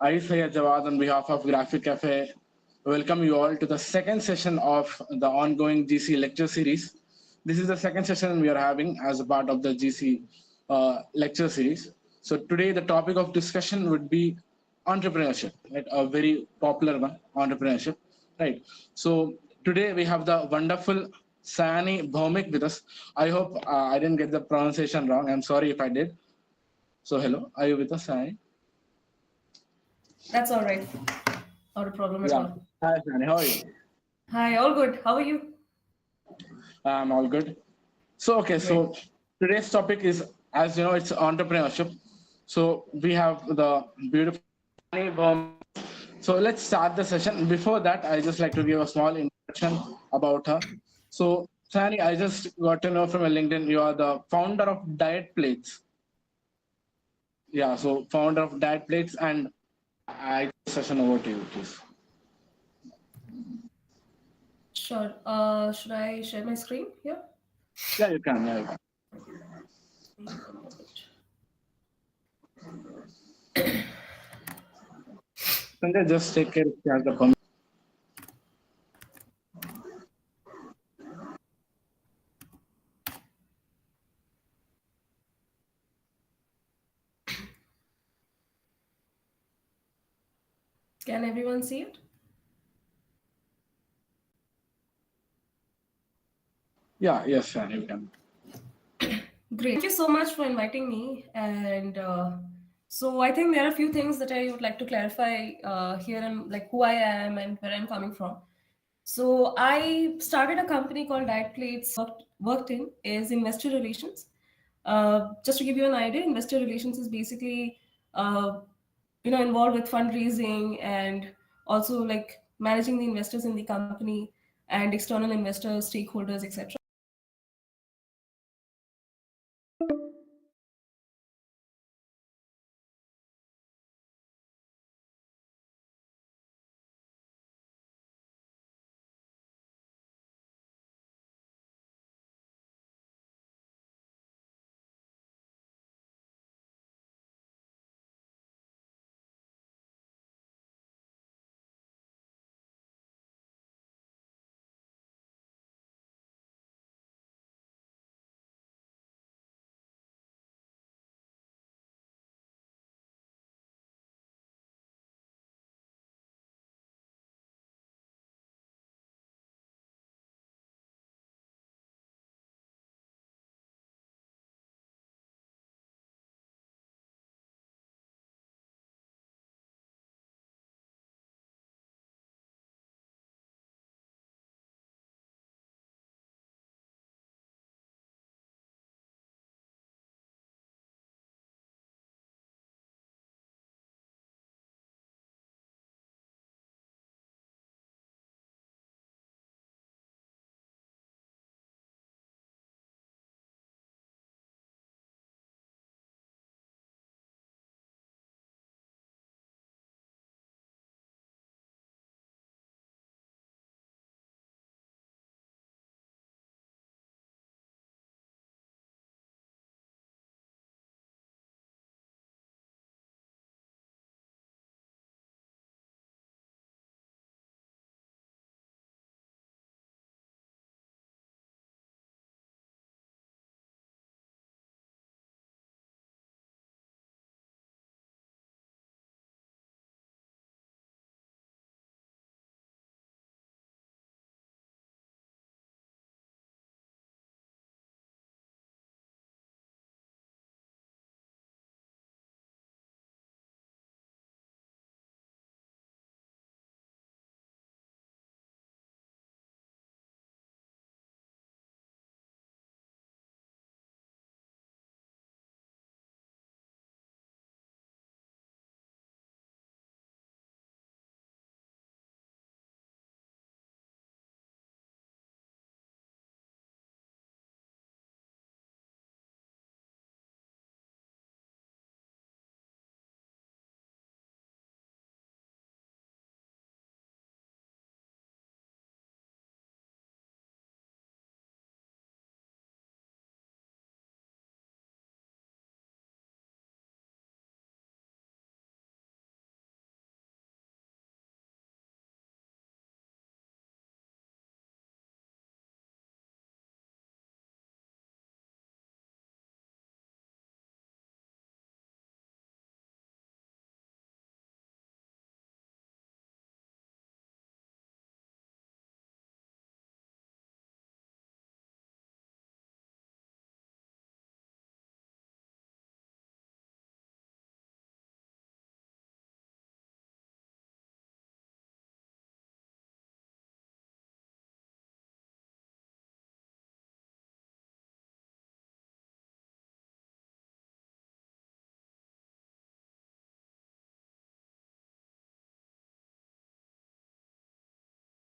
I, Sayed Jawad, on behalf of Graphic Cafe, welcome you all to the second session of the ongoing GC lecture series. This is the second session we are having as a part of the GC lecture series. So today the topic of discussion would be entrepreneurship, right? A very popular one, entrepreneurship, right? So today we have the wonderful Sayanee Bhowmik with us. I hope I didn't get the pronunciation wrong. I'm sorry if I did. So hello, are you with us, Sayanee? That's all right. Not a problem at Yeah. all. Hi, Sayanee. How are you? Hi, all good. How are you? I'm all good. So, okay, Great. so today's topic is, as you know, it's entrepreneurship. So we have the beautiful Sayanee Bhowmik. So let's start the session. Before that, I just like to give a small introduction about her. So, Sayanee, I just got to know from your LinkedIn, you are the founder of Diet Plates. Yeah, so founder of Diet Plates, and I session over to you, please. Sure. Should I share my screen here? Yeah, you can. Yeah, you can. Wait a moment. Sanjay, just take care if you have the permission. Can everyone see it? Yeah, yes, Sayanee, you can. Great. Thank you so much for inviting me. And so I think there are a few things that I would like to clarify here and like who I am and where I'm coming from. So I started a company called Diet Plates. Worked in is investor relations. Just to give you an idea, investor relations is basically uh, involved with fundraising and also like managing the investors in the company and external investors, stakeholders, etc.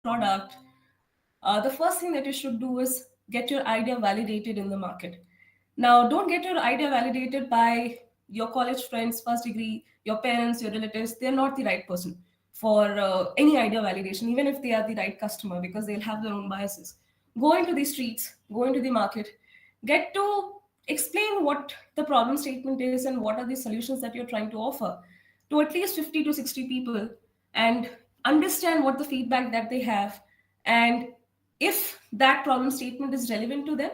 product, the first thing that you should do is get your idea validated in the market. Now, don't get your idea validated by your college friends, first degree, your parents, your relatives. They're not the right person for any idea validation, even if they are the right customer, because they'll have their own biases. Go into the streets, go into the market, get to explain what the problem statement is and what are the solutions that you're trying to offer to at least 50 to 60 people, and understand what the feedback that they have, and if that problem statement is relevant to them,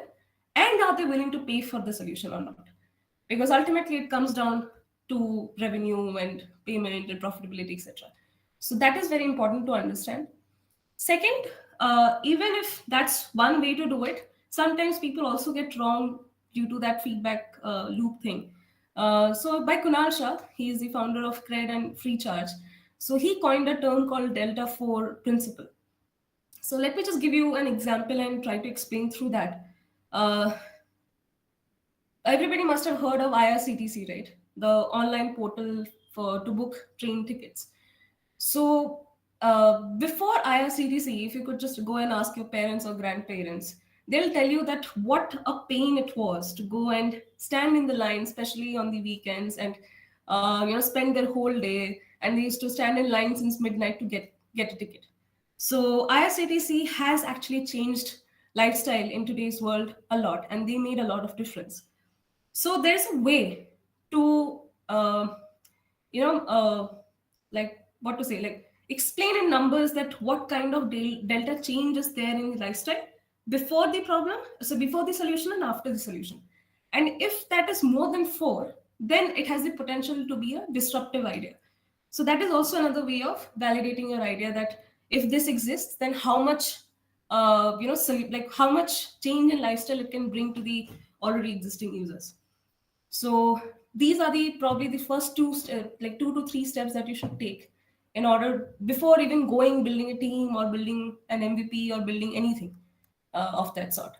and are they willing to pay for the solution or not, because ultimately it comes down to revenue and payment and profitability, etc. So that is very important to understand. Second, even if that's one way to do it, sometimes people also get wrong due to that feedback loop thing. So by Kunal Shah, he is the founder of Cred and Free Charge. So he coined a term called Delta 4 principle. So let me just give you an example and try to explain through that. Uh, Everybody must have heard of IRCTC, right? The online portal for to book train tickets. So before IRCTC, if you could just go and ask your parents or grandparents, they'll tell you that what a pain it was to go and stand in the line, especially on the weekends, and spend their whole day. And they used to stand in line since midnight to get a ticket. So IRCTC has actually changed lifestyle in today's world a lot, and they made a lot of difference. So there's a way to like what to say, like explain in numbers that what kind of delta change is there in the lifestyle before the problem, so before the solution and after the solution. And if that is more than 4, then it has the potential to be a disruptive idea. So that is also another way of validating your idea, that if this exists, then how much like how much change in lifestyle it can bring to the already existing users. So these are the probably the first like 2 to 3 steps that you should take in order before even going building a team or building an MVP or building anything of that sort.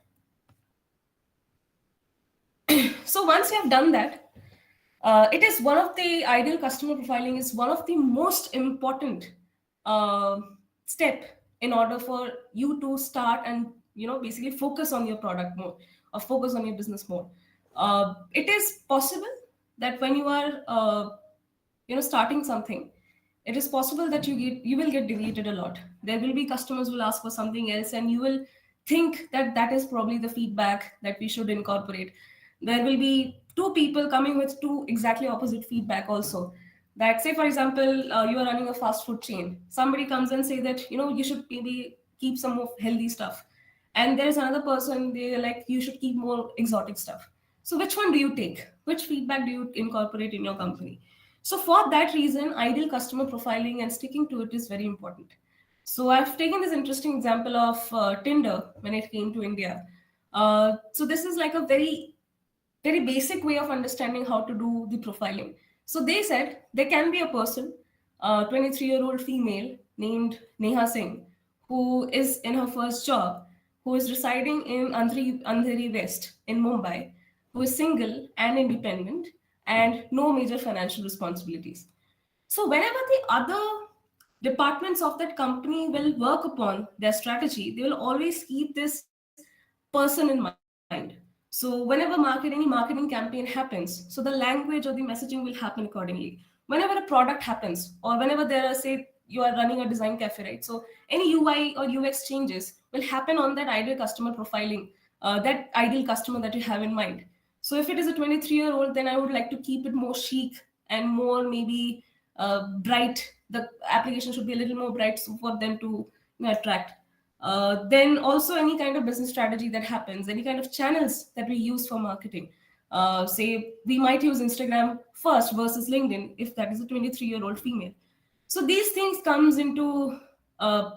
So once you have done that, it is one of the ideal customer profiling is one of the most important uh, step in order for you to start and basically focus on your product more or focus on your business more. It is possible that when you are starting something, it is possible that you will get deviated a lot. There will be customers will ask for something else, and you will think that that is probably the feedback that we should incorporate. There will be two people coming with two exactly opposite feedback also. That, say for example, you are running a fast food chain, somebody comes and say that you should maybe keep some of healthy stuff, and there's another person, they're like you should keep more exotic stuff. So which one do you take? Which feedback do you incorporate in your company? So for that reason, ideal customer profiling and sticking to it is very important. So I've taken this interesting example of Tinder when it came to India. So this is like a very basic way of understanding how to do the profiling. So they said there can be a person, a 23-year-old female named Neha Singh, who is in her first job, who is residing in Andheri West in Mumbai, who is single and independent and no major financial responsibilities. So whenever the other departments of that company will work upon their strategy, they will always keep this person in mind. So whenever any marketing campaign happens, so the language or the messaging will happen accordingly. Whenever a product happens, or whenever there are, say, you are running a design cafe, right? So any UI or UX changes will happen on that ideal customer profiling, that ideal customer that you have in mind. So if it is a 23-year-old, then I would like to keep it more chic and more maybe bright. The application should be a little more bright so for them to attract. Then also any kind of business strategy that happens, any kind of channels that we use for marketing. Say we might use Instagram first versus LinkedIn if that is a 23-year-old female. So these things comes into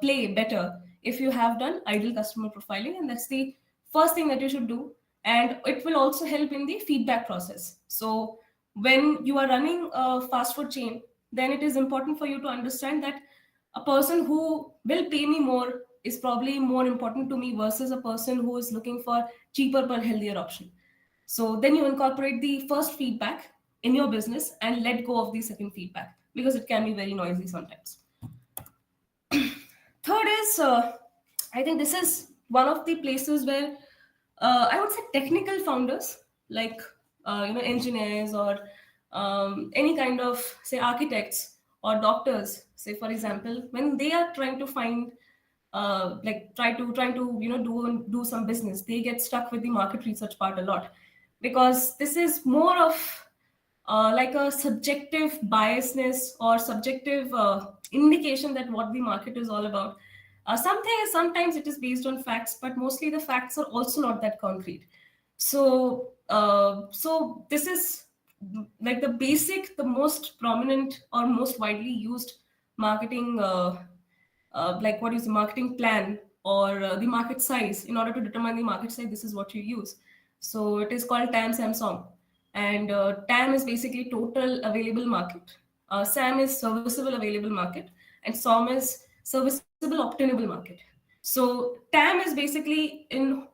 play better if you have done ideal customer profiling, and that's the first thing that you should do. And it will also help in the feedback process. So when you are running a fast food chain, then it is important for you to understand that a person who will pay me more is probably more important to me versus a person who is looking for cheaper but healthier option. So then you incorporate the first feedback in your business and let go of the second feedback, because it can be very noisy sometimes. third is, I think this is one of the places where I would say technical founders, like engineers or any kind of say architects or doctors, say for example, when they are trying to find like trying to do some business, they get stuck with the market research part a lot, because this is more of like a subjective biasness or subjective indication that what the market is all about. Sometimes it is based on facts, but mostly the facts are also not that concrete. So this is like the basic, the most prominent or most widely used marketing, like what is the marketing plan or the market size. In order to determine the market size, this is what you use. So it is called TAM, SAM, SOM. And TAM is basically total available market. SAM is serviceable available market, and SOM is serviceable obtainable market. So TAM is basically in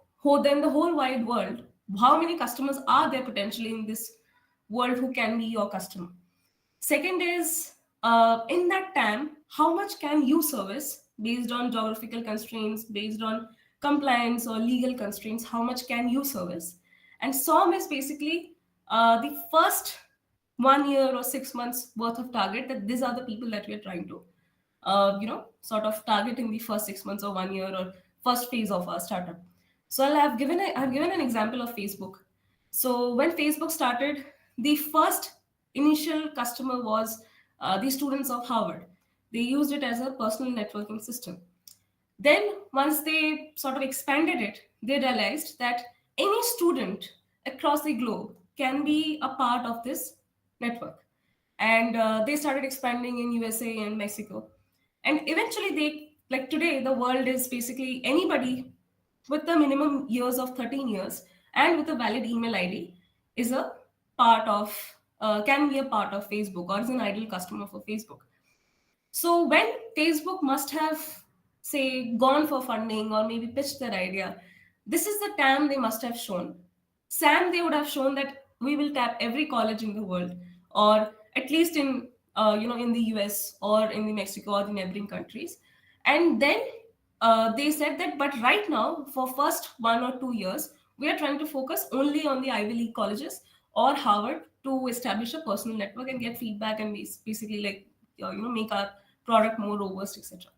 then the whole wide world, how many customers are there potentially in this world who can be your customer. Second is, in that TAM, how much can you service based on geographical constraints, based on compliance or legal constraints, how much can you service? And SOM is basically the first 1 year or 6 months worth of target, that these are the people that we are trying to, sort of target in the first 6 months or 1 year or first phase of our startup. So I've given an example of Facebook. So when Facebook started, the first initial customer was the students of Harvard. They used it as a personal networking system. Then, once they sort of expanded it, they realized that any student across the globe can be a part of this network. And they started expanding in USA and Mexico. And eventually, like today, the world is basically anybody with the minimum years of 13 years and with a valid email ID is a part of, can be a part of Facebook or is an ideal customer for Facebook. So when Facebook must have, say, gone for funding or maybe pitched their idea, this is the TAM they must have shown. SAM, they would have shown that we will tap every college in the world, or at least in in the US or in the Mexico or the neighboring countries. And then they said that, but right now, for first 1 or 2 years, we are trying to focus only on the Ivy League colleges or Harvard to establish a personal network and get feedback and basically like make our product more robust, etc.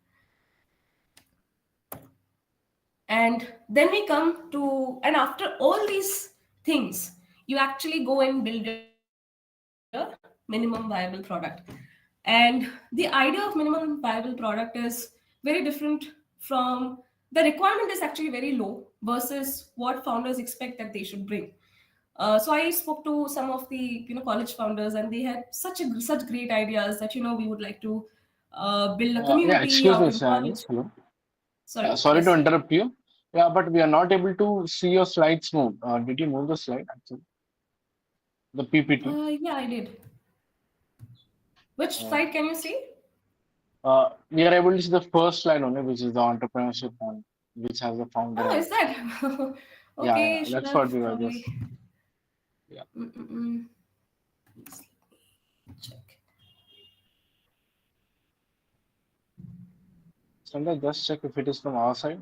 And then we come to, and after all these things, you actually go and build a minimum viable product. And the idea of minimum viable product is very different from, the requirement is actually very low versus what founders expect that they should bring. So I spoke to some of the college founders, and they had such great ideas that we would like to build a Yeah, community excuse of me, college. Sayanee. Hello. Sorry, Sorry to yes. interrupt you. Yeah, but we are not able to see your slides move. Did you move the slide actually? The PPT. Yeah, I did. Which Uh, slide can you see? we are able to see the first slide only, which is the entrepreneurship one, which has the founder Oh, and is that? yeah, Okay, yeah, should that's what have we were probably. just yeah. Mm-mm-mm. Please let me check. Sometimes just check if it is from our side.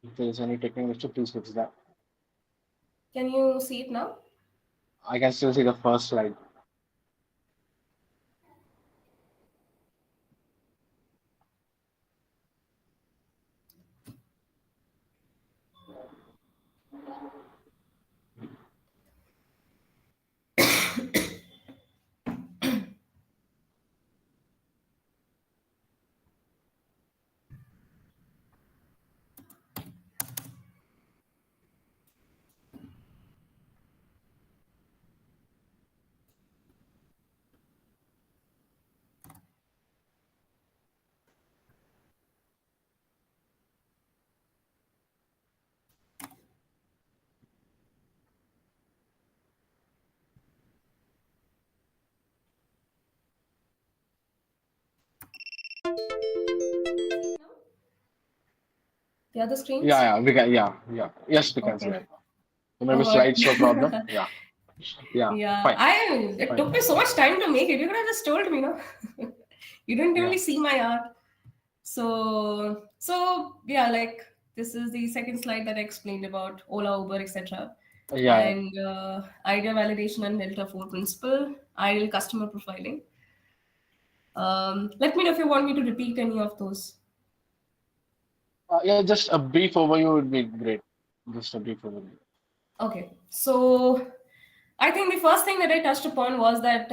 If there is any technical issue, please fix that. Can you see it now? I can still see the first slide. The other Yeah, screens? yeah, we can. Yeah, yeah. Yes, we can see Okay. that. So maybe Oh God. slideshow problem. Yeah, yeah. Yeah, Fine, it fine. took me so much time to make it. You could have just told me, no? You didn't Yeah. really see my art. So So yeah, like this is the second slide that I explained about Ola, Uber, etc. Yeah. And idea validation and Delta 4 principle, ideal customer profiling. Let me know if you want me to repeat any of those. Yeah, just a brief overview would be great. Just a brief overview. Okay, so I think the first thing that I touched upon was that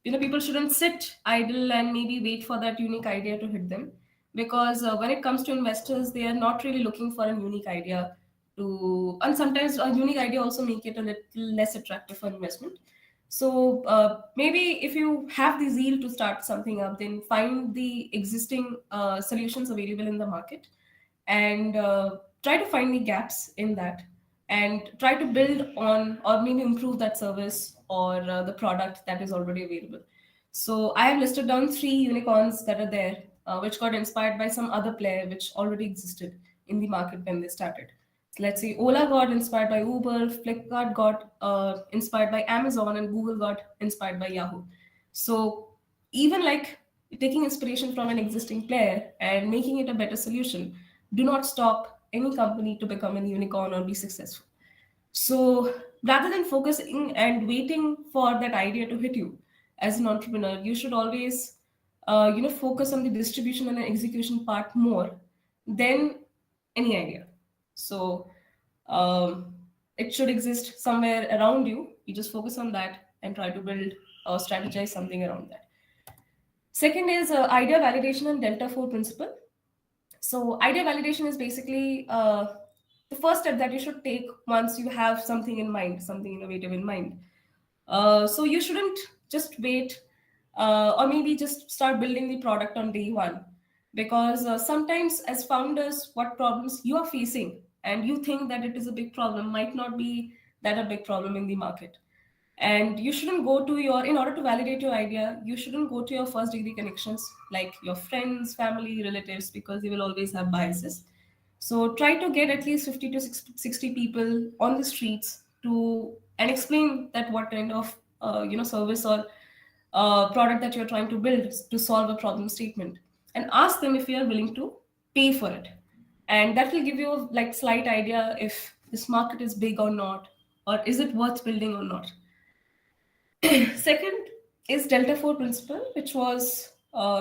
people shouldn't sit idle and maybe wait for that unique idea to hit them, because when it comes to investors, they are not really looking for a unique idea to, and sometimes a unique idea also make it a little less attractive for investment. So maybe if you have the zeal to start something up, then find the existing solutions available in the market and try to find the gaps in that and try to build on or maybe improve that service or the product that is already available. So I have listed down three unicorns that are there, which got inspired by some other player which already existed in the market when they started. So let's say Ola got inspired by Uber, Flipkart got inspired by Amazon, and Google got inspired by Yahoo. So even like taking inspiration from an existing player and making it a better solution do not stop any company to become a unicorn or be successful. So rather than focusing and waiting for that idea to hit you as an entrepreneur, you should always focus on the distribution and the execution part more than any idea. So um, it should exist somewhere around you. You just focus on that and try to build or strategize something around that. Second is idea validation and Delta 4 principle. So idea validation is basically the first step that you should take once you have something in mind, something innovative in mind. So you shouldn't just wait or maybe just start building the product on day one, because sometimes as founders, what problems you are facing and you think that it is a big problem might not be that a big problem in the market. And you shouldn't go to your, in order to validate your idea, you shouldn't go to your first degree connections like your friends, family, relatives, because they will always have biases. So try to get at least 50 to 60 people on the streets to and explain that what kind of service or product that you're trying to build to solve a problem statement, and ask them if you are willing to pay for it. And that will give you like slight idea if this market is big or not, or is it worth building or not. Second is Delta 4 principle, which was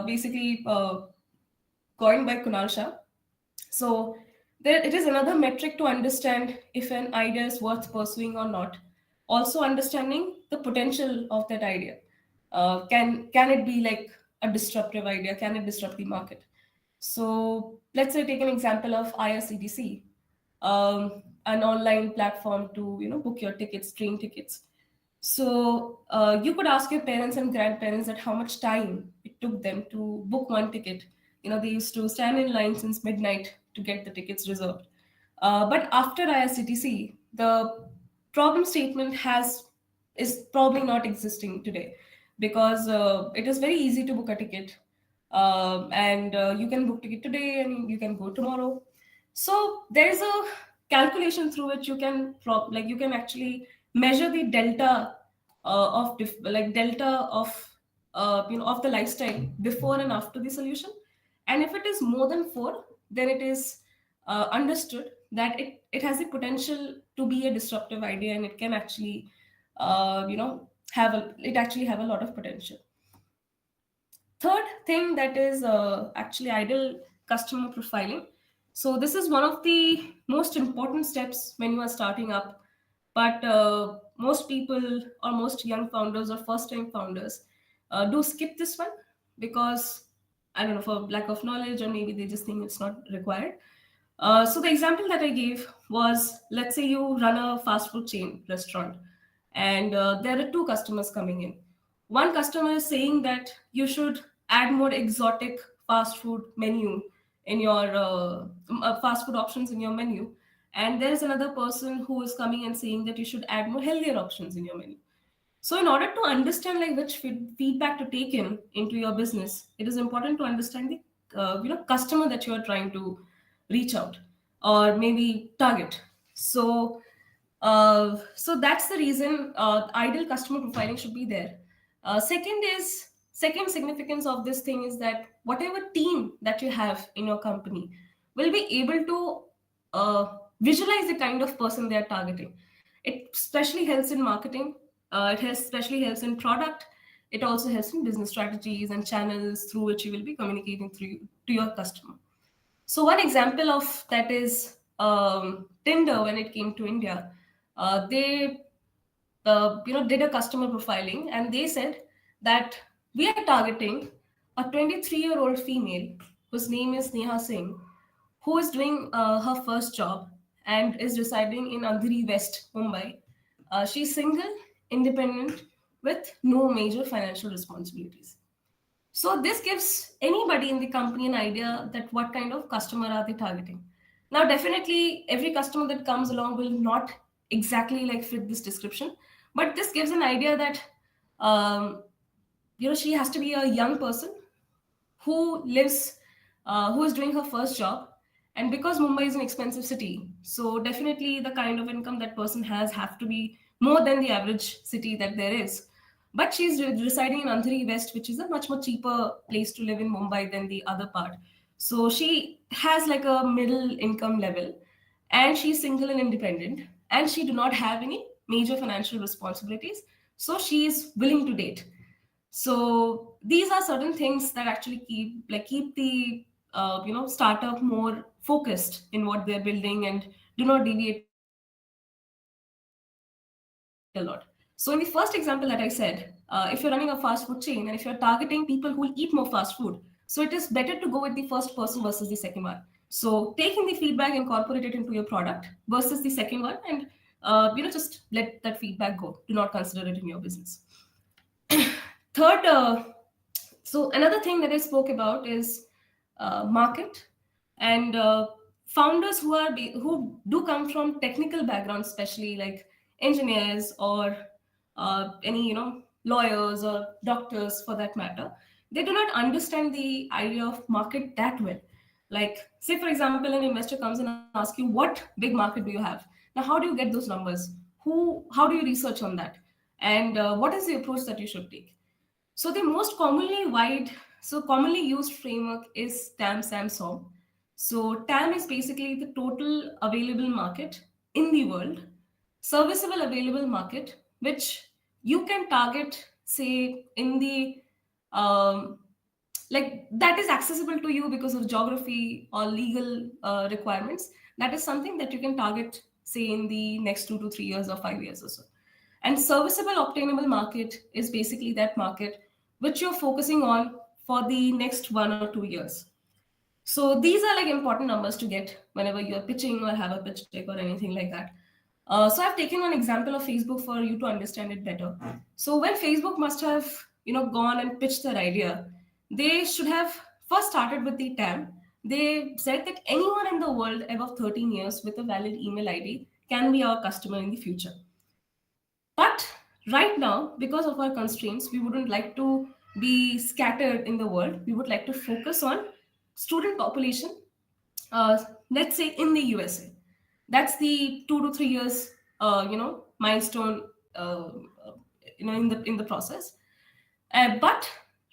basically coined by Kunal Shah. So there, it is another metric to understand if an idea is worth pursuing or not. Also understanding the potential of that idea. Can it be like a disruptive idea? Can it disrupt the market? So let's say take an example of IRCTC, an online platform to book your tickets, train tickets. So you could ask your parents and grandparents that how much time it took them to book one ticket. They used to stand in line since midnight to get the tickets reserved. But after IRCTC, the problem statement is probably not existing today, because it is very easy to book a ticket, and you can book ticket today and you can go tomorrow. So there's a calculation through which you can you can actually measure the delta like delta of the lifestyle before and after the solution. And if it is more than 4, then it is understood that it has the potential to be a disruptive idea, and it can actually have a lot of potential. Third thing that is actually ideal customer profiling. So this is one of the most important steps when you are starting up, but most people or most young founders or first time founders do skip this one, because I don't know, for lack of knowledge, or maybe they just think it's not required. So the example that I gave was, let's say you run a fast food chain restaurant, and there are two customers coming in. One customer is saying that you should add more exotic fast food menu in your fast food options in your menu, and there is another person who is coming and saying that you should add more healthier options in your menu. So in order to understand like which feedback to take in into your business, it is important to understand the customer that you are trying to reach out or maybe target. So that's the reason ideal customer profiling should be there. Second is Second significance of this thing is that whatever team that you have in your company will be able to visualize the kind of person they are targeting. It especially helps in marketing. It has especially helps in product. It also helps in business strategies and channels through which you will be communicating through to your customer. So one example of that is Tinder. When it came to India, they did a customer profiling, and they said that we are targeting a 23-year-old female whose name is Neha Singh, who is doing her first job and is residing in Andheri West, Mumbai. She's single, independent, with no major financial responsibilities. So this gives anybody in the company an idea that what kind of customer are they targeting. Now, definitely, every customer that comes along will not exactly like fit this description, but this gives an idea that um, she has to be a young person who lives, who is doing her first job, and because Mumbai is an expensive city, so definitely the kind of income that person has have to be more than the average city that there is. But she's residing in Andheri West, which is a much more cheaper place to live in Mumbai than the other part. So she has like a middle income level, and she's single and independent, and she do not have any major financial responsibilities. So she is willing to date. So these are certain things that actually keep the startup more focused in what they're building and do not deviate a lot. So in the first example that I said, if you're running a fast food chain and if you're targeting people who will eat more fast food, so it is better to go with the first person versus the second one. So taking the feedback, incorporate it into your product versus the second one, and just let that feedback go. Do not consider it in your business. Third, so another thing that I spoke about is market and founders who do come from technical backgrounds, especially like engineers or any lawyers or doctors for that matter. They do not understand the idea of market that well. Like, say for example, an investor comes and asks you, what big market do you have? Now, how do you get those numbers? How do you research on that? And what is the approach that you should take? So the most commonly used framework is TAM SAM SOM. So TAM is basically the total available market in the world, serviceable available market, which you can target, say, in the like that is accessible to you because of geography or legal requirements. That is something that you can target, say, in the next 2 to 3 years or 5 years or so. And serviceable obtainable market is basically that market which you're focusing on for the next 1 or 2 years. So these are like important numbers to get whenever you're pitching or have a pitch deck or anything like that. So I've taken one example of Facebook for you to understand it better. So when Facebook must have gone and pitched their idea, they should have first started with the TAM. They said that anyone in the world above 13 years with a valid email ID can be our customer in the future. But right now, because of our constraints, we wouldn't like to be scattered in the world. We would like to focus on student population, uh, let's say in the USA. That's the 2 to 3 years, milestone, in the process. But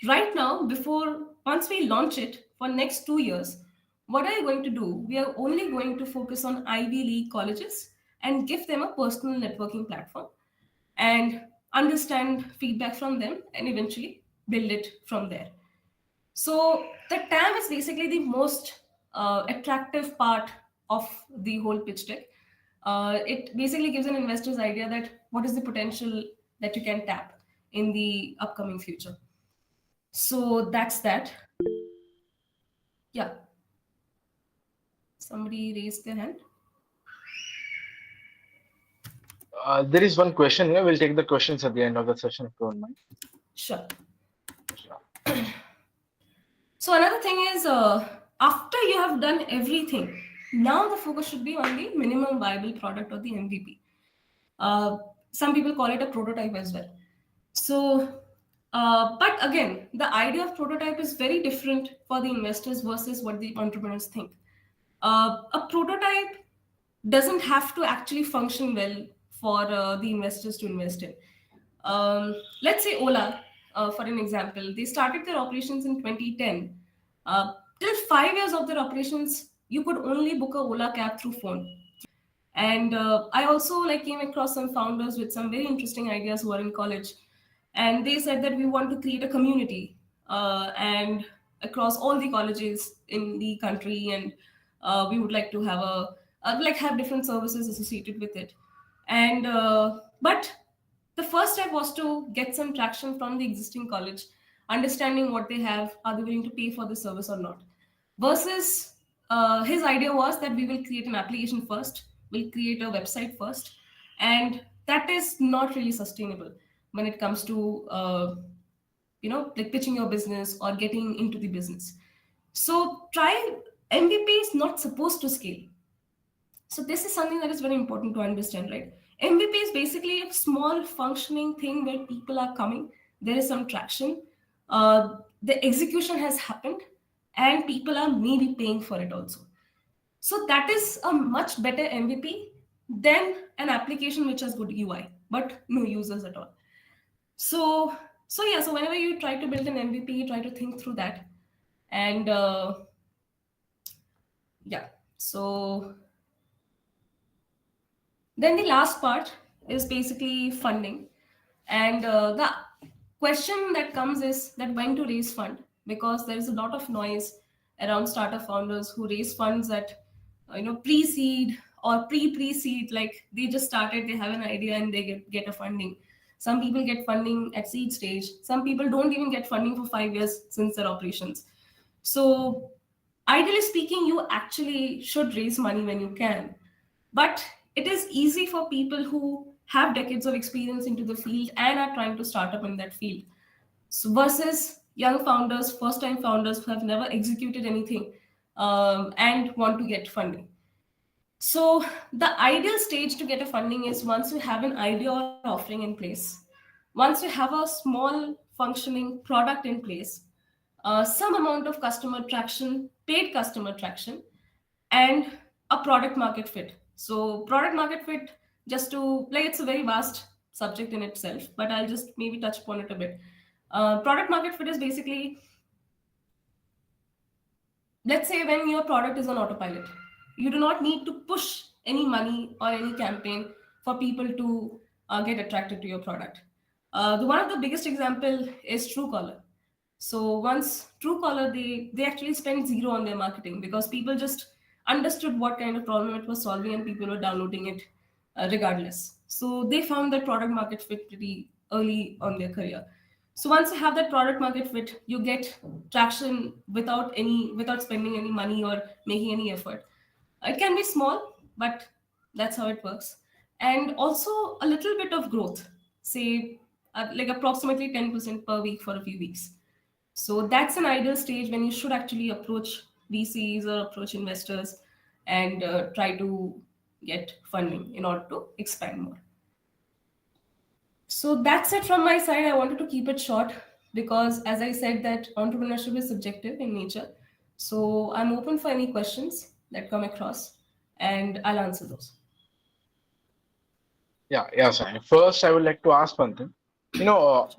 right now, before once we launch it for next 2 years, what are you going to do? We are only going to focus on Ivy League colleges and give them a personal networking platform and understand feedback from them and eventually build it from there. So the TAM is basically the most attractive part of the whole pitch deck. It basically gives an investor's idea that what is the potential that you can tap in the upcoming future. So that's that. Yeah. Somebody raised their hand. There is one question here. We'll take the questions at the end of the session if you don't mind. Sure. So another thing is, after you have done everything, now the focus should be on the minimum viable product or the MVP. Some people call it a prototype as well. So, but again, the idea of prototype is very different for the investors versus what the entrepreneurs think. A prototype doesn't have to actually function well for the investors to invest in. Let's say Ola for an example, they started their operations in 2010. Till 5 years of their operations, you could only book a Ola cab through phone. And I also like came across some founders with some very interesting ideas who are in college, and they said that we want to create a community and across all the colleges in the country, and we would like to have like have different services associated with it. And but the first step was to get some traction from the existing college, understanding what they have, are they willing to pay for the service or not. Versus his idea was that we will create an application first, we'll create a website first, and that is not really sustainable when it comes to like pitching your business or getting into the business. So try MVP is not supposed to scale. So this is something that is very important to understand, right? MVP is basically a small functioning thing where people are coming, there is some traction, the execution has happened, and people are maybe paying for it also. So that is a much better MVP than an application which has good UI but no users at all. So yeah, so whenever you try to build an MVP, you try to think through that, and yeah. So then the last part is basically funding. And the question that comes is that when to raise fund, because there is a lot of noise around startup founders who raise funds at pre-seed or pre-seed, like they just started, they have an idea and they get a funding. Some people get funding at seed stage. Some people don't even get funding for 5 years since their operations. So ideally speaking, you actually should raise money when you can, but it is easy for people who have decades of experience into the field and are trying to start up in that field. So versus young founders, first time founders who have never executed anything and want to get funding. So the ideal stage to get a funding is once you have an idea or offering in place, once you have a small functioning product in place, some amount of customer traction, paid customer traction, and a product market fit. So product market fit, just to like, it's a very vast subject in itself, but I'll just maybe touch upon it a bit. Product market fit is basically, let's say when your product is on autopilot, you do not need to push any money or any campaign for people to get attracted to your product. The one of the biggest example is Truecaller. So once Truecaller, they actually spent zero on their marketing because people just understood what kind of problem it was solving and people were downloading it regardless. So they found that product market fit pretty early on their career. So once you have that product market fit, you get traction without spending any money or making any effort. It can be small, but that's how it works. And also a little bit of growth, say like approximately 10% per week for a few weeks. So that's an ideal stage when you should actually approach VCs or approach investors and try to get funding in order to expand more. So that's it from my side. I wanted to keep it short because, as I said, that entrepreneurship is subjective in nature. So I'm open for any questions that come across, and I'll answer those. Yeah, sir. First, I would like to ask one thing. You know,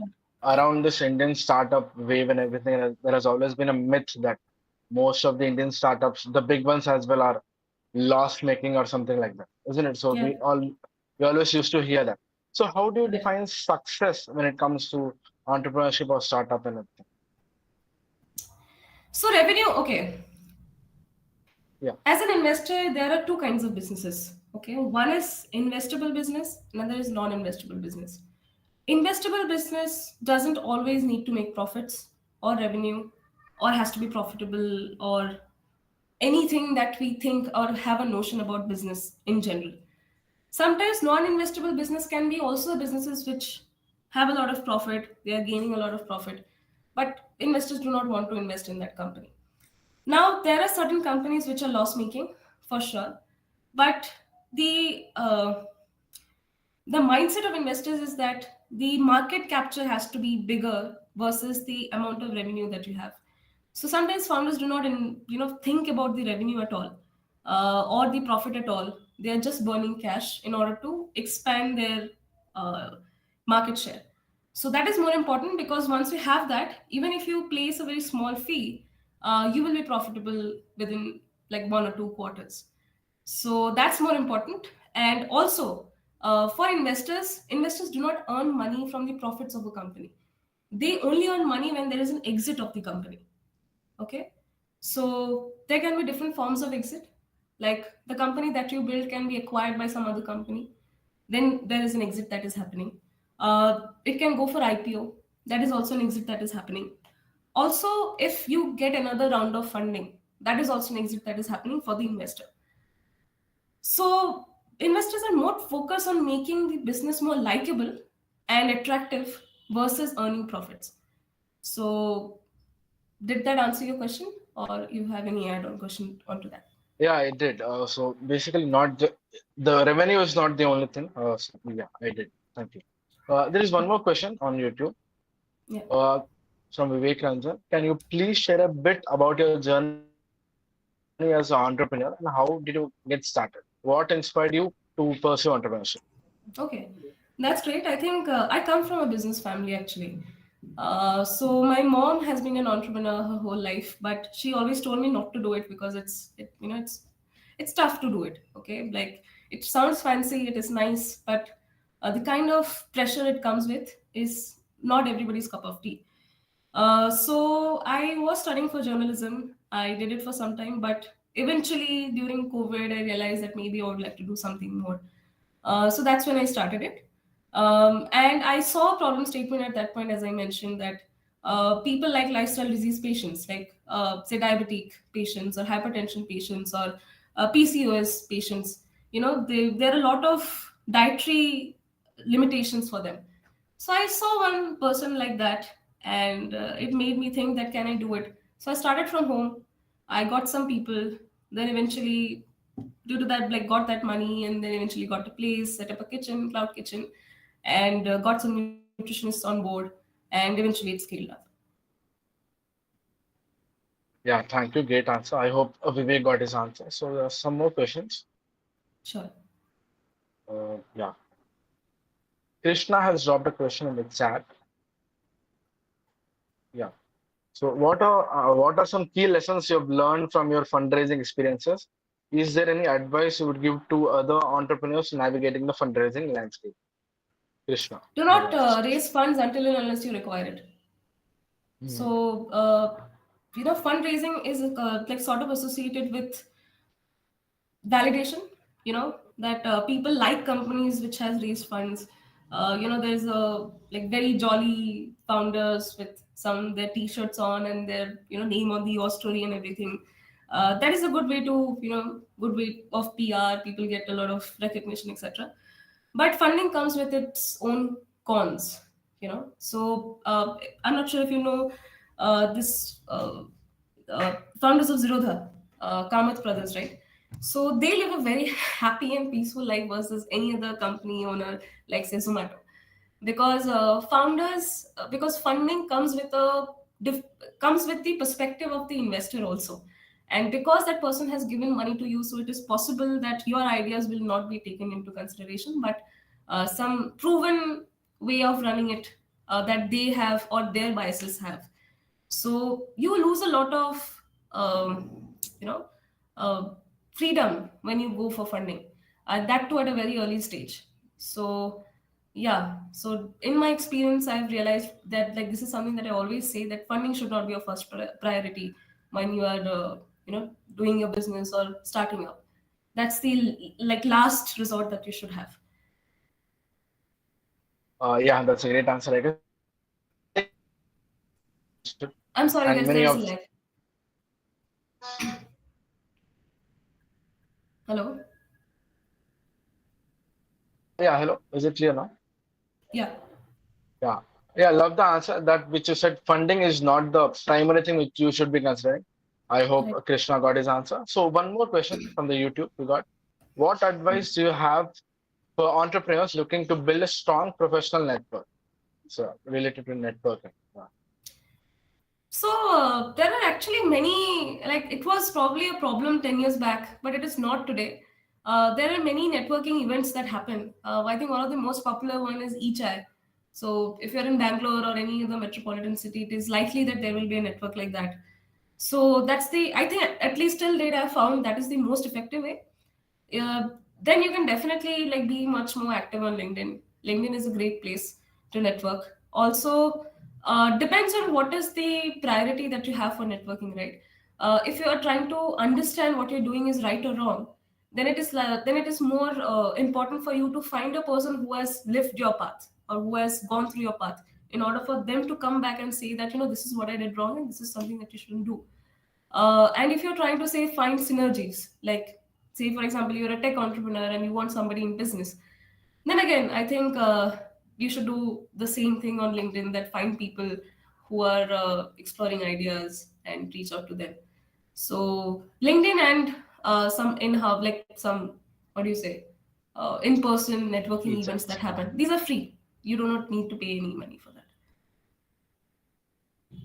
around this Indian startup wave and everything, there has always been a myth that most of the Indian startups, the big ones as well, are loss making or something like that, isn't it? So Yeah. we always used to hear that. So how do you Yeah. define success when it comes to entrepreneurship or startup and everything? So revenue, okay. Yeah, As an investor, there are two kinds of businesses. Okay, one is investable business, another is non-investable business. Investable business doesn't always need to make profits or revenue or has to be profitable or anything that we think or have a notion about business in general. Sometimes non-investable business can be also businesses which have a lot of profit, they are gaining a lot of profit, but investors do not want to invest in that company. Now, there are certain companies which are loss making for sure, but the mindset of investors is that the market capture has to be bigger versus the amount of revenue that you have. So sometimes founders do not think about the revenue at all or the profit at all. They are just burning cash in order to expand their uh, market share. So that is more important, because once you have that, even if you place a very small fee, you will be profitable within like 1 or 2 quarters. So that's more important. And also, for investors, investors do not earn money from the profits of a company. They only earn money when there is an exit of the company. Okay. So there can be different forms of exit. Like the company that you build can be acquired by some other company. Then there is an exit that is happening. It can go for IPO. That is also an exit that is happening. Also, if you get another round of funding, that is also an exit that is happening for the investor. So investors are more focused on making the business more likable and attractive versus earning profits. So did that answer your question, or you have any add-on question onto that? Yeah, I did. So basically, not the revenue is not the only thing. So yeah, I did. Thank you. There is one more question on YouTube Yeah. uh, from Vivek Ranjan. Can you please share a bit about your journey as an entrepreneur and how did you get started? What inspired you to pursue entrepreneurship? Okay, that's great. I think I come from a business family actually. So my mom has been an entrepreneur her whole life, but she always told me not to do it because it's tough to do it. Okay, like it sounds fancy, it is nice, but the kind of pressure it comes with is not everybody's cup of tea. So I was studying for journalism. I did it for some time, but eventually during COVID, I realized that maybe I would like to do something more. So that's when I started it. And I saw a problem statement at that point, as I mentioned, that people like lifestyle disease patients, like say diabetic patients or hypertension patients or PCOS patients, there are a lot of dietary limitations for them. So I saw one person like that, and it made me think that can I do it? So I started from home. I got some people, then eventually, due to that, like got that money, and then eventually got a place, set up a kitchen, cloud kitchen, and got some nutritionists on board, and eventually it scaled up. Yeah, thank you. Great answer. I hope Vivek got his answer. So there are some more questions. Sure. Yeah, Krishna has dropped a question in the chat. Yeah. So what are some key lessons you've learned from your fundraising experiences? Is there any advice you would give to other entrepreneurs navigating the fundraising landscape? Krishna Do has not asked this question. raise funds until and unless you require it. Hmm. So, fundraising is like sort of associated with validation, that people like companies which has raised funds. There's a like very jolly founders with some their t-shirts on and their name on the your story and everything. That is a good way to good way of PR. People get a lot of recognition, etc. But funding comes with its own cons. So I'm not sure if you know this founders of Zerodha, Kamath brothers, right? So they live a very happy and peaceful life versus any other company owner like say Zomato, because because funding comes with comes with the perspective of the investor also, and because that person has given money to you, so it is possible that your ideas will not be taken into consideration, but some proven way of running it that they have or their biases have. So you lose a lot of you know freedom when you go for funding, that too at a very early stage. So yeah, so in my experience I've realized that like this is something that I always say, that funding should not be your first priority when you are doing your business or starting up. That's the like last resort that you should have. Yeah, that's a great answer. I guess many of I'm and sorry many guys, of there's a lag. Hello. yeah, hello. Is it clear now? Yeah. Yeah. Yeah, I love the answer that which you said funding is not the primary thing which you should be considering. I hope Right. Krishna got his answer. So one more question from the YouTube we got. What advice do you have for entrepreneurs looking to build a strong professional network? So related to networking. Yeah. So there are actually many, like it was probably a problem 10 years back, but it is not today. There are many networking events that happen. I think one of the most popular one is eChai. So if you're in Bangalore or any other metropolitan city, it is likely that there will be a network like that. So that's the, I think at least till date I've found that is the most effective way. Then you can definitely like be much more active on LinkedIn. LinkedIn is a great place to network. Also, depends on what is the priority that you have for networking, right? If you are trying to understand what you're doing is right or wrong, then it is more important for you to find a person who has lived your path or who has gone through your path, in order for them to come back and say that, this is what I did wrong and this is something that you shouldn't do. And if you're trying to say find synergies, like say for example you're a tech entrepreneur and you want somebody in business, then again I think you should do the same thing on LinkedIn, that find people who are exploring ideas and reach out to them. So LinkedIn and some in-house, like some, what do you say, in-person networking events that Meetups. happen. These are free. You do not need to pay any money for that.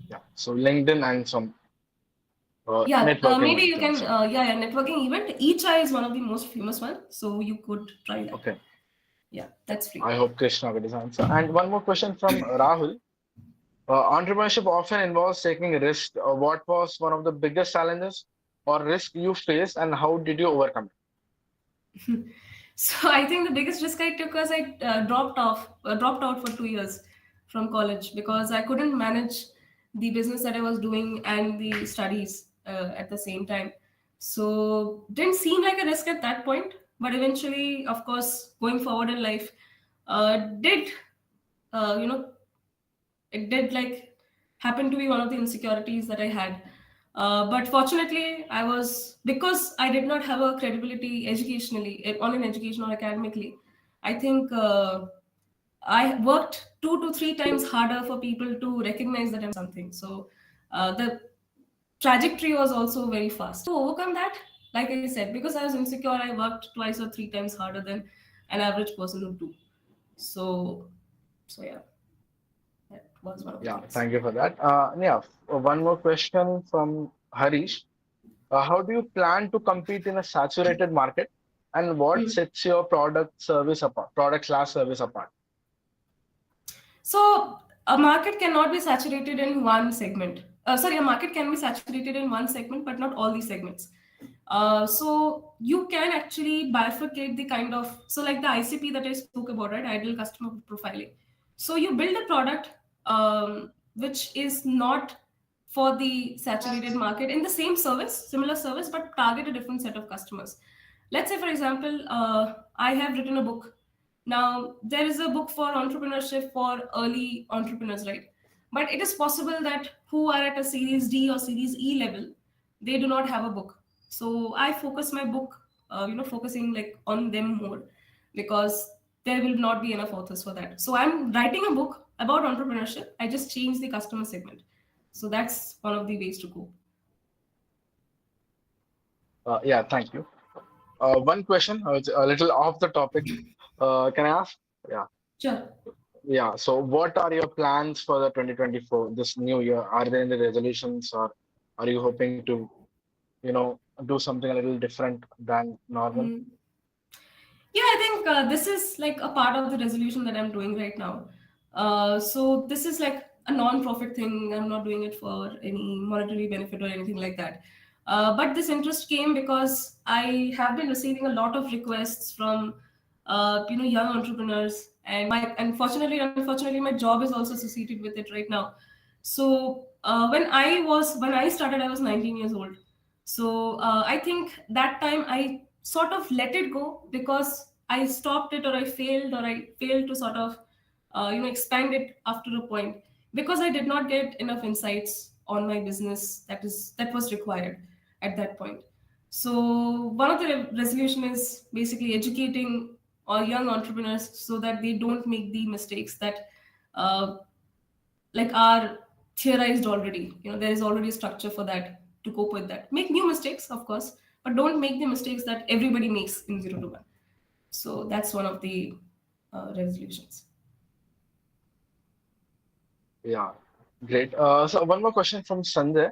Yeah. So LinkedIn and some Yeah, networking maybe you meetings. can. Yeah. Yeah, networking event. Each is one of the most famous one, so you could try that. Okay. Yeah, Yeah. that's free. I hope Krishna got his answer. And one more question from Rahul. Entrepreneurship often involves taking risk. What was one of the biggest challenges or risk you faced, and how did you overcome So I think the biggest risk I took was I dropped out for 2 years from college because I couldn't manage the business that I was doing and the studies at the same time. So didn't seem like a risk at that point, but eventually, of course, going forward in life, did you know it did like happen to be one of the insecurities that I had. But fortunately, I was, because I did not have a credibility educationally, on an education or academically. I think I worked 2 to 3 times harder for people to recognize that I'm something. So the trajectory was also very fast. To overcome that, like I said, because I was insecure, I worked 2 or 3 times harder than an average person would do. So, so yeah, that was one of the Yeah, things. thank you for that. Yeah, one more question from Harish. How do you plan to compete in a saturated market, and what sets your product slash service apart? So a market cannot be saturated in one segment. Sorry, a market can be saturated in one segment, but not all these segments. So you can actually bifurcate the kind of, so like the ICP that I spoke about, right? Ideal customer profiling. So you build a product which is not for the saturated market in the same service, similar service, but target a different set of customers. Let's say, for example, I have written a book. Now, there is a book for entrepreneurship for early entrepreneurs, right? But it is possible that who are at a series D or series E level, they do not have a book. So I focus my book, focusing like on them more, because there will not be enough authors for that. So I'm writing a book about entrepreneurship. I just change the customer segment. So that's one of the ways to go. Yeah, thank you. One question, it's a little off the topic. Can I ask? Yeah. Sure. Yeah. So, what are your plans for the 2024, this new year? Are there any resolutions, or are you hoping to, do something a little different than normal? Hmm. Yeah, I think this is like a part of the resolution that I'm doing right now. So this is like a non-profit thing. I'm not doing it for any monetary benefit or anything like that. But this interest came because I have been receiving a lot of requests from young entrepreneurs, and unfortunately, my job is also associated with it right now. So when I started, I was 19 years old. So I think that time I sort of let it go because I stopped it, or I failed, or I failed to sort of expand it after a point, because I did not get enough insights on my business that was required at that point. So one of the resolution is basically educating young entrepreneurs so that they don't make the mistakes that uh, like are theorized already. There is already a structure for that to cope with that. Make new mistakes, of course, but don't make the mistakes that everybody makes in 0 to 1. So that's one of the resolutions. Yeah, great. So, one more question from Sanjay.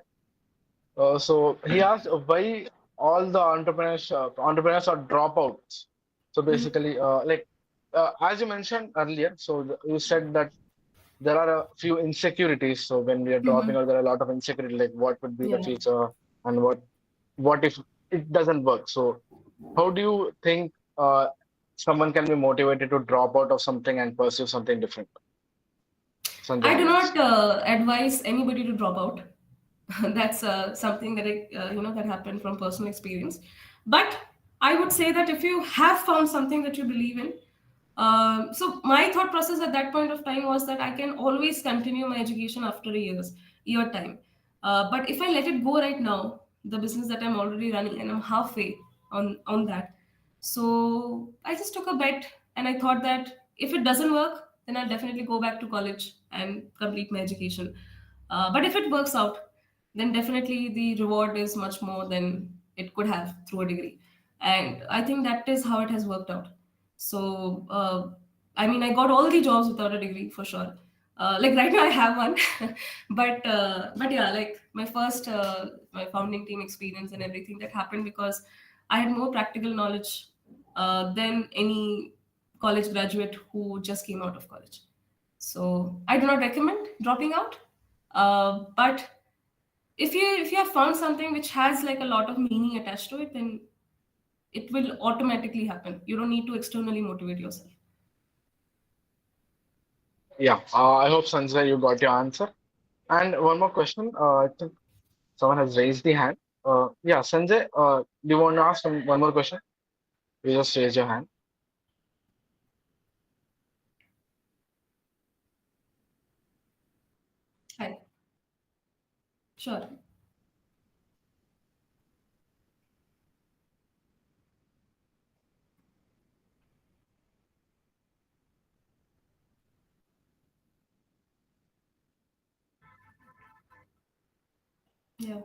So he asked why all the entrepreneurs are dropouts. So Mhm. basically, as you mentioned earlier, so you said that there are a few insecurities. So when we are dropping out, there are a lot of insecurity, like what would be the Yeah. future and what if it doesn't work. So how do you think someone can be motivated to drop out of something and pursue something different? Sanjay I do Hamas. not advise anybody to drop out. That's something that that happened from personal experience. But I would say that if you have found something that you believe in, so my thought process at that point of time was that I can always continue my education after a year time. But if I let it go right now, the business that I'm already running and I'm halfway on that, so I just took a bet and I thought that if it doesn't work, then I'll definitely go back to college and complete my education. But if it works out, then definitely the reward is much more than it could have through a degree. And I think that is how it has worked out. So, I mean, I got all the jobs without a degree for sure. Like right now, I have one, but yeah, like my founding team experience and everything that happened because I had more practical knowledge than any college graduate who just came out of college. So I do not recommend dropping out. But if you have found something which has like a lot of meaning attached to it, then it will automatically happen. You don't need to externally motivate yourself. Yeah, I hope Sanjay you got your answer. And one more question. I think someone has raised the hand. Yeah, Sanjay, do you want to ask one more question? You just raise your hand. Hi. Sure. Yeah.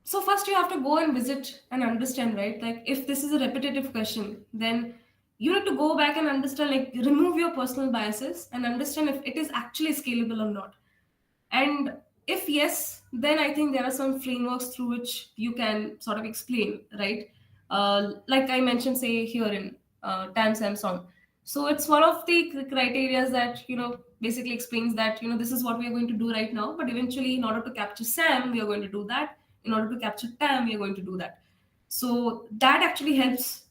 So first you have to go and visit and understand, right? Like if this is a repetitive question, then you need to go back and understand, like remove your personal biases and understand if it is actually scalable or not. And if yes, then I think there are some frameworks through which you can sort of explain, right? Like I mentioned, say here in TAM Samsung. So it's one of the criteria that basically explains that this is what we are going to do right now, but eventually, in order to capture SAM, we are going to do that. In order to capture TAM, we are going to do that. So that actually helps,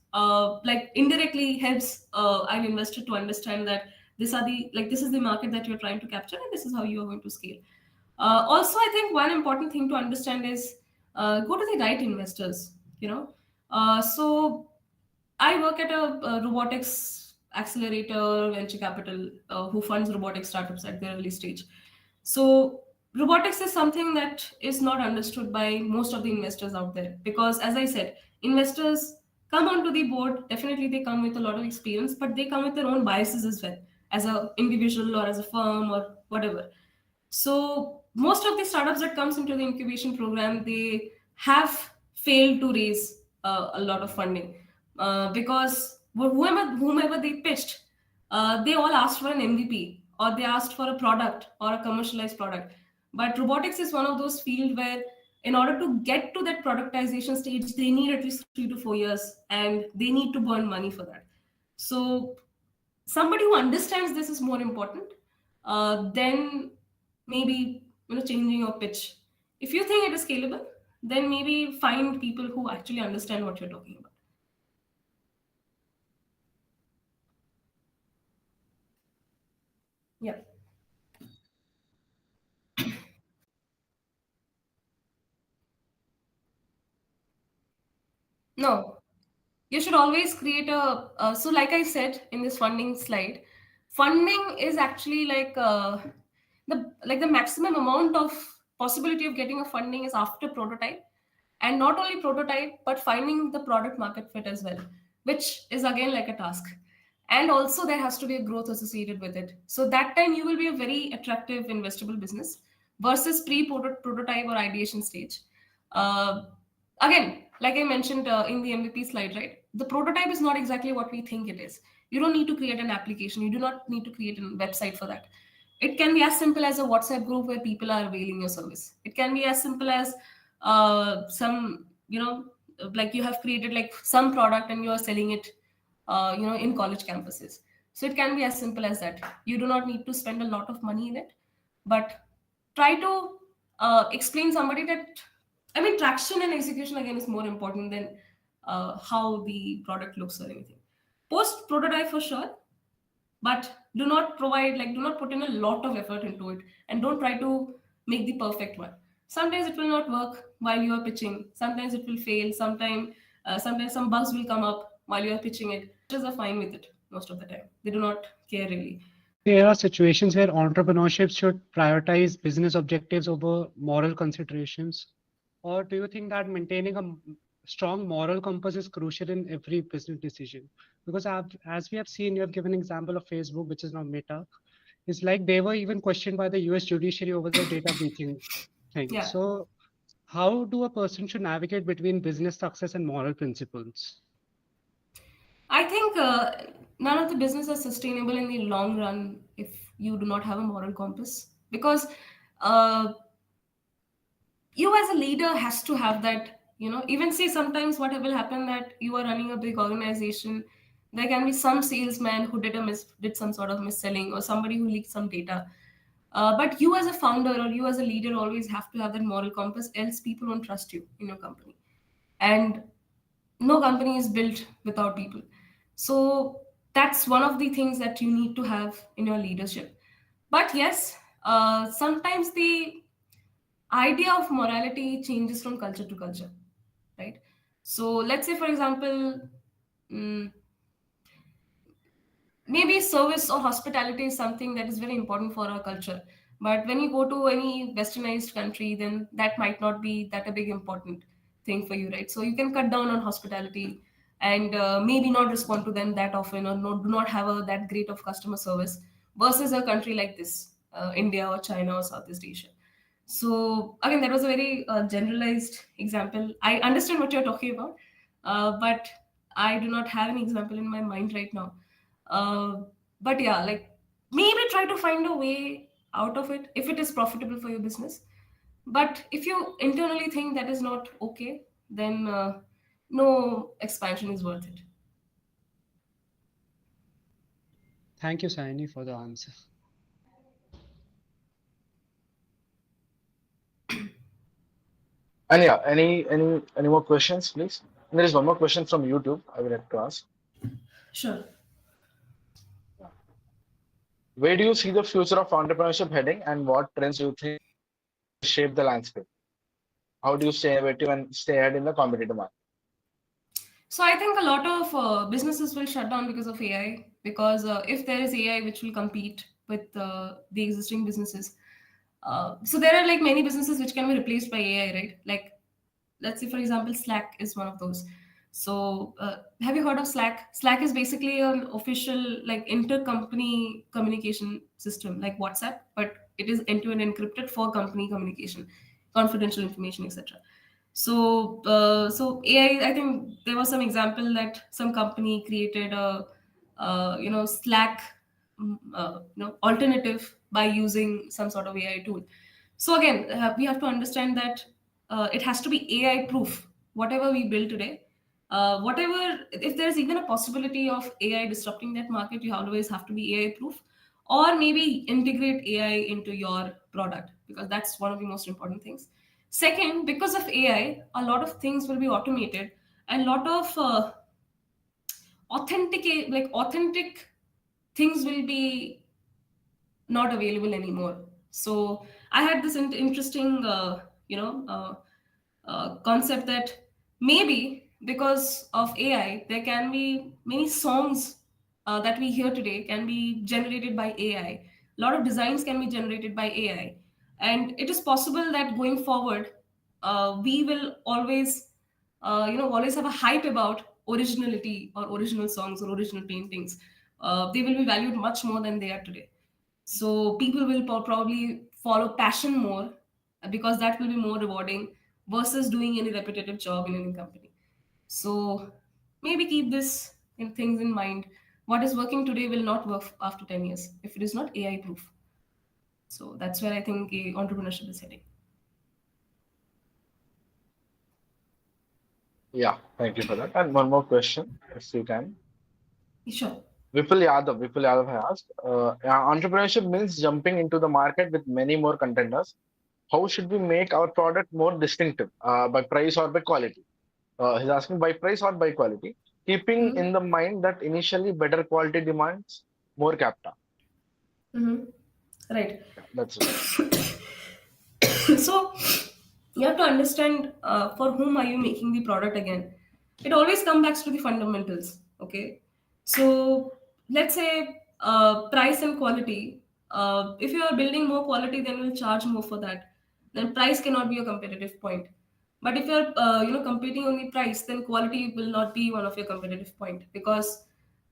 like indirectly helps an investor to understand that this is the market that you're trying to capture, and this is how you are going to scale. Also, I think one important thing to understand is go to the right investors. So I work at a robotics accelerator venture capital who funds robotic startups at their early stage. So robotics is something that is not understood by most of the investors out there because, as I said, investors come onto the board. Definitely, they come with a lot of experience, but they come with their own biases as well, as a individual or as a firm or whatever. So most of the startups that comes into the incubation program, they have failed to raise a lot of funding because whomever they pitched, they all asked for an MVP or they asked for a product or a commercialized product. But robotics is one of those fields where in order to get to that productization stage, they need at least 3 to 4 years and they need to burn money for that. So somebody who understands this is more important then maybe changing your pitch. If you think it is scalable, then maybe find people who actually understand what you're talking about. Yeah. No, you should always create so like I said in this funding slide, funding is actually like the maximum amount of possibility of getting a funding is after prototype, and not only prototype but finding the product market fit as well, which is again like a task. And also there has to be a growth associated with it, so that time you will be a very attractive investable business versus pre-prototype or ideation stage. uh, Again, like I mentioned in the MVP slide, right? The prototype is not exactly what we think it is. You don't need to create an application. You do not need to create a website for that. It can be as simple as a WhatsApp group where people are availing your service. It can be as simple as some, like you have created like some product and you are selling it, in college campuses. So it can be as simple as that. You do not need to spend a lot of money in it, but try to explain somebody that, I mean, traction and execution again is more important than how the product looks or anything. Post prototype for sure, but do not put in a lot of effort into it, and don't try to make the perfect one. Sometimes it will not work while you are pitching, sometimes it will fail, sometimes some bugs will come up while you are pitching it. Just are fine with it most of the time, they do not care really. There are situations where entrepreneurship should prioritize business objectives over moral considerations. Or do you think that maintaining a strong moral compass is crucial in every business decision? Because as we have seen, you have given an example of Facebook, which is now Meta. It's like they were even questioned by the US judiciary over the data breaching thing. Yeah, So how do a person should navigate between business success and moral principles? I think none of the business is sustainable in the long run if you do not have a moral compass, because uh, you as a leader has to have that. Even say sometimes what will happen, that you are running a big organization, there can be some salesman who did some sort of mis-selling, or somebody who leaked some data. But you as a founder or you as a leader always have to have that moral compass, else people won't trust you in your company. And no company is built without people. So that's one of the things that you need to have in your leadership. But yes, sometimes the idea of morality changes from culture to culture, right? So let's say, for example, mm, maybe service or hospitality is something that is very important for our culture, but when you go to any westernized country, then that might not be that a big important thing for you, right? So you can cut down on hospitality and maybe not respond to them that often, or do not have that great of customer service, versus a country like this, India or China or Southeast Asia. So again, that was a very generalized example. I understand what you're talking about, but I do not have an example in my mind right now. Uh, but yeah, like maybe try to find a way out of it if it is profitable for your business. But if you internally think that is not okay, then no expansion is worth it. Thank you, Saini, for the answer. And yeah, any more questions, please? And there is one more question from YouTube I would like to ask. Sure. Where do you see the future of entrepreneurship heading, and what trends do you think shape the landscape? How do you stay innovative and stay ahead in the competitive market? So I think a lot of businesses will shut down because of AI. Because if there is AI which will compete with the existing businesses, so there are like many businesses which can be replaced by AI, right? Like let's say for example, Slack is one of those. So have you heard of Slack? Slack is basically an official like intercompany communication system like WhatsApp, but it is end-to-end encrypted for company communication, confidential information, etc. So AI, I think there was some example that some company created a Slack alternative by using some sort of AI tool. So again, we have to understand that it has to be AI proof. Whatever we build today, whatever, if there's even a possibility of AI disrupting that market, you always have to be AI proof, or maybe integrate AI into your product, because that's one of the most important things. Second, because of AI, a lot of things will be automated, and a lot of authentic things will be not available anymore. So I had this interesting, concept that maybe because of AI, there can be many songs that we hear today can be generated by AI. A lot of designs can be generated by AI, and it is possible that going forward, we will always have a hype about originality or original songs or original paintings. They will be valued much more than they are today. So people will probably follow passion more, because that will be more rewarding versus doing any repetitive job in any company. So maybe keep this in things in mind. What is working today will not work after 10 years if it is not AI proof. So that's where I think entrepreneurship is heading. Yeah, thank you for that. And one more question, if you can. Sure. Vipul Yadav has asked, entrepreneurship means jumping into the market with many more contenders. How should we make our product more distinctive, by price or by quality? He's asking by price or by quality, keeping Mm-hmm. in the mind that initially better quality demands more capital. Mm-hmm. Right. Yeah, that's it. So you have to understand for whom are you making the product again. It always comes back to the fundamentals. Okay. So let's say price and quality. If you are building more quality, then you'll charge more for that. Then price cannot be a competitive point. But if you're competing on the price, then quality will not be one of your competitive point, because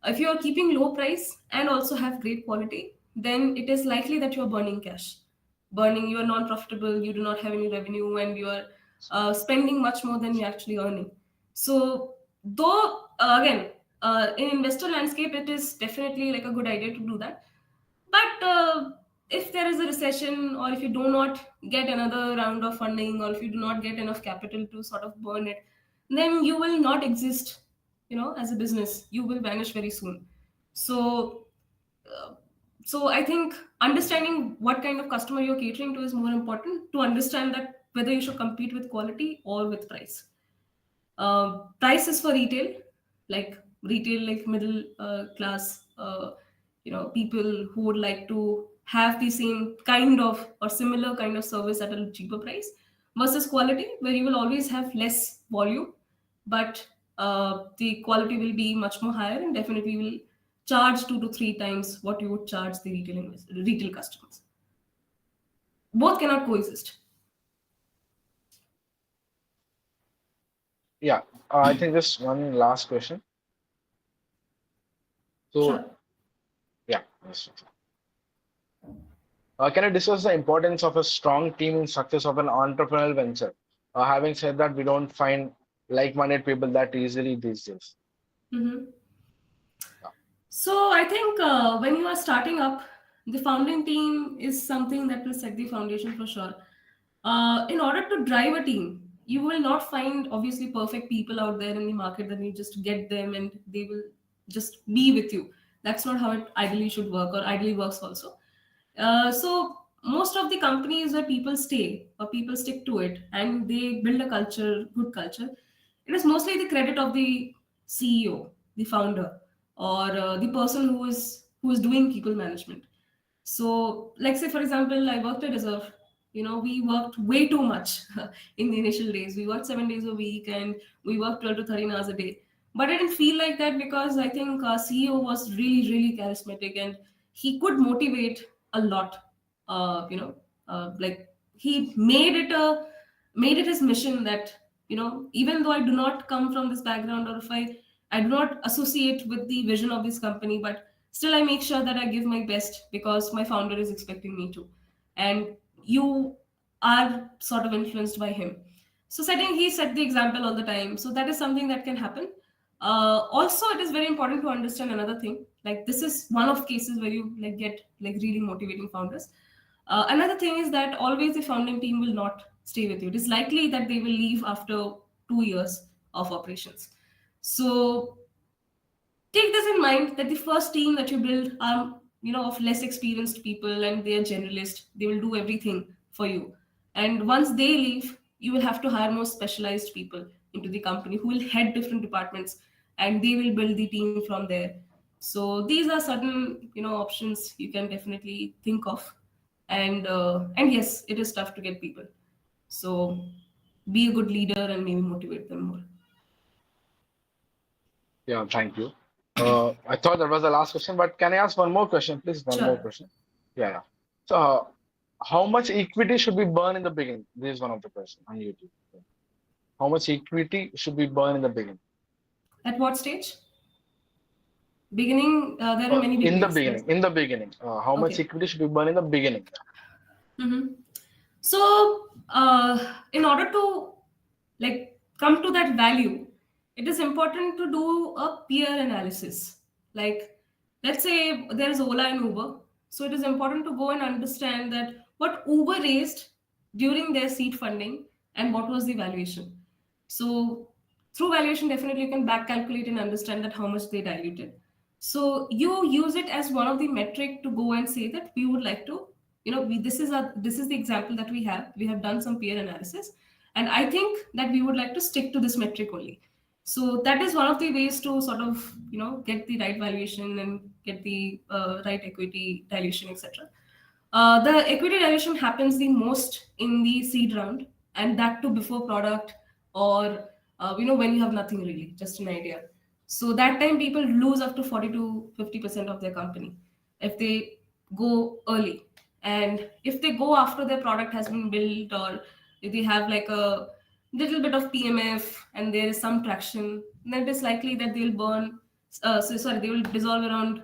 if you are keeping low price and also have great quality, then it is likely that you are burning cash. Burning, you are non-profitable, you do not have any revenue, and you are spending much more than you're actually earning. So though again, in investor landscape, it is definitely like a good idea to do that. But if there is a recession, or if you do not get another round of funding, or if you do not get enough capital to sort of burn it, then you will not exist, as a business. You will vanish very soon. So, uh, so I think understanding what kind of customer you're catering to is more important to understand that whether you should compete with quality or with price. Prices for retail, like middle class, people who would like to have the same kind of or similar kind of service at a cheaper price, versus quality, where you will always have less volume, but the quality will be much more higher, and definitely will charge 2 to 3 times what you would charge the retail customers. Both cannot coexist. Yeah, I think just one last question. So, Sure. yeah, yes. Can I discuss the importance of a strong team in success of an entrepreneurial venture? Having said that, we don't find like-minded people that easily these days. Mm-hmm. Yeah. So I think when you are starting up, the founding team is something that will set the foundation for sure. In order to drive a team, you will not find obviously perfect people out there in the market that you just get them and they will just be with you. That's not how it ideally should work, or ideally works also. So most of the companies where people stay or people stick to it and they build a culture, good culture, it is mostly the credit of the CEO, the founder, or the person who is doing people management. So, like say for example, I worked at Reserve. We worked way too much in the initial days. We worked 7 days a week and we worked 12 to 13 hours a day. But I didn't feel like that because I think our CEO was really, really charismatic and he could motivate a lot. Like he made it his mission that even though I do not come from this background, or if I do not associate with the vision of this company, but still I make sure that I give my best because my founder is expecting me to, and you are sort of influenced by him. So setting he set the example all the time, so that is something that can happen. Also, it is very important to understand another thing, like this is one of cases where you like get like really motivating founders. Another thing is that always the founding team will not stay with you. It is likely that they will leave after 2 years of operations. So take this in mind that the first team that you build are of less experienced people and they are generalist. They will do everything for you. And once they leave, you will have to hire more specialized people into the company who will head different departments and they will build the team from there. So these are certain options you can definitely think of. And yes, it is tough to get people. So be a good leader and maybe motivate them more. Yeah, thank you. I thought that was the last question, but can I ask one more question, please? One more Sure. question. Yeah, yeah. So, how much equity should be burned in the beginning? This is one of the questions on YouTube. How much equity should be burned in the beginning? At what stage? Beginning, there are many In the beginnings. beginning, in the beginning, how much Okay. equity should be burned in the beginning? Mm-hmm. So, in order to like come to that value, it is important to do a peer analysis. Like, let's say there is Ola and Uber. So it is important to go and understand that what Uber raised during their seed funding and what was the valuation. So through valuation, definitely you can back calculate and understand that how much they diluted. So you use it as one of the metric to go and say that we would like to, this is the example that we have. We have done some peer analysis, and I think that we would like to stick to this metric only. So that is one of the ways to sort of get the right valuation and get the right equity dilution, etc. The equity dilution happens the most in the seed round, and that too before product, or when you have nothing really, just an idea. So that time people lose up to 40 to 50% of their company if they go early. And if they go after their product has been built, or if they have like a little bit of PMF and there is some traction, then it is likely that they'll they will dissolve around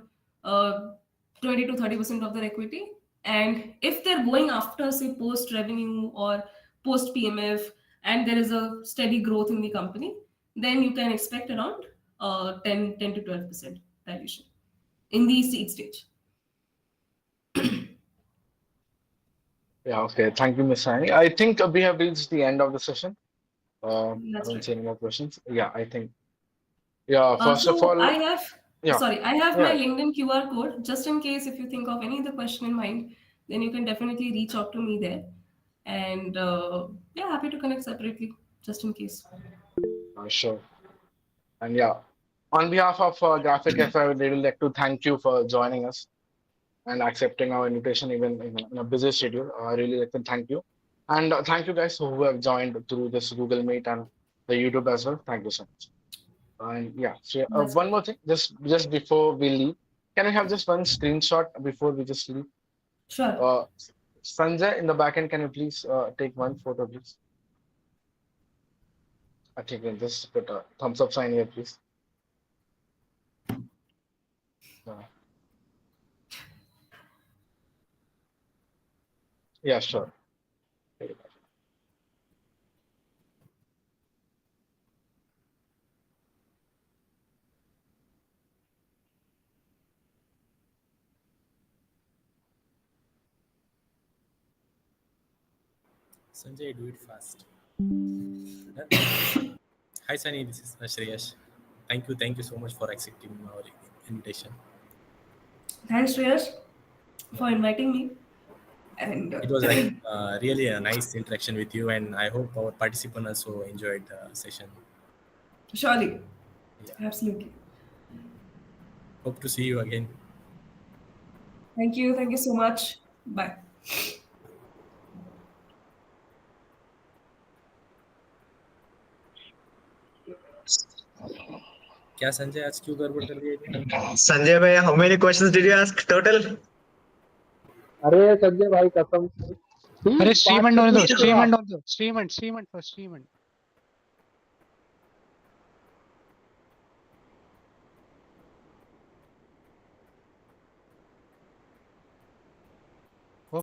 20 to 30% of their equity. And if they're going after, say, post revenue or post PMF, and there is a steady growth in the company, then you can expect around 10 to 12% dilution in the seed stage. Yeah, okay. Thank you, Ms. Sayanee. I think we have reached the end of the session. I That's don't right. see any more questions. Yeah, I think. Yeah, first of all, I have yeah, my yeah, LinkedIn QR code, just in case if you think of any other question in mind, then you can definitely reach out to me there. And yeah, happy to connect separately, just in case. sure. And yeah, on behalf of Graphic Cafe, I would really like to thank you for joining us and accepting our invitation even in a busy schedule. I really like to thank you. And thank you guys who have joined through this Google Meet and the YouTube as well. Thank you so much. And yeah, so That's one great. more thing, just before we leave, can we have just one screenshot before we just leave? Sure. Sanjay in the back end, can you please take one photo, please? I think you can just put a thumbs up sign here, please. Yeah, sure. Sanjay, do it fast. Hi, Sunny. This is Shreyash. Thank you so much for accepting our invitation. Thanks, Shreyash, for inviting me. And It was like really a nice interaction with you, and I hope our participants also enjoyed the session. surely, Yeah. absolutely. Hope to see you again. Thank you. Thank you so much. Bye. क्या संजय आज क्यों गड़बड़ कर दिया इतना? Sanjay bhai, how many questions did you ask total? अरे संजय भाई कसम अरे stream and all, stream and first, stream and.